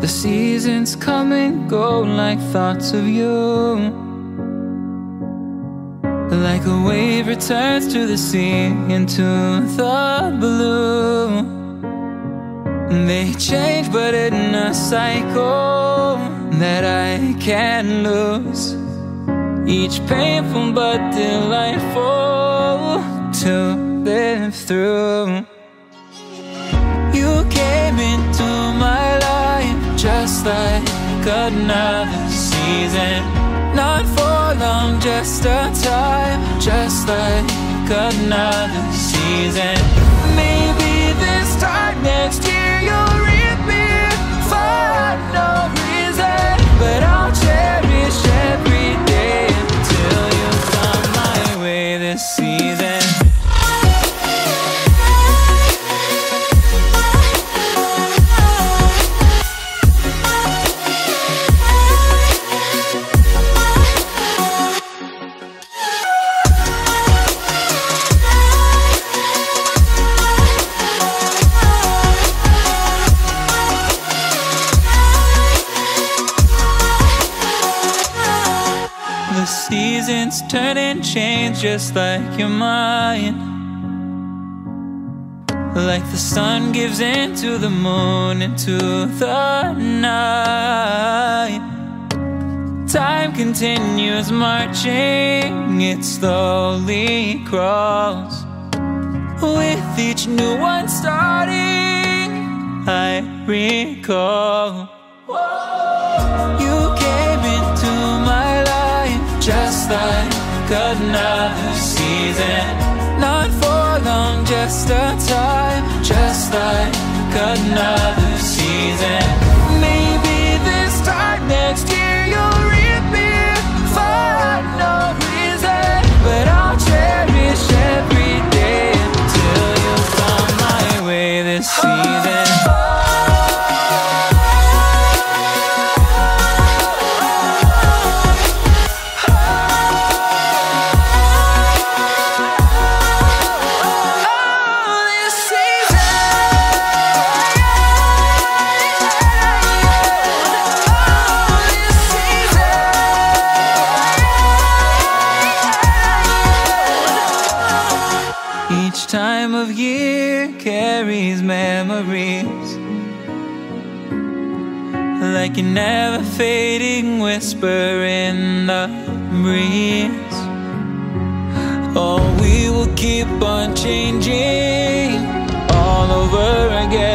The seasons come and go like thoughts of you. Like a wave returns to the sea into the blue. They change but in a cycle that I can't lose. Each painful but delightful to live through. You came into my life just like another season. Not for long, just a time, just like another season. Maybe this time next year you'll reap me for no reason, but I'll cherish every day until you come my way this season. Seasons turn and change just like your mind. Like the sun gives into the moon, into the night. Time continues marching, it slowly crawls. With each new one starting, I recall. You came into my life just like another season. Not for long, just a time, just like another season. Maybe this time next year you'll reap me for no reason, but I'll cherish every day until you come my way this season. Each time of year carries memories, like a never fading whisper in the breeze. Oh, we will keep on changing all over again.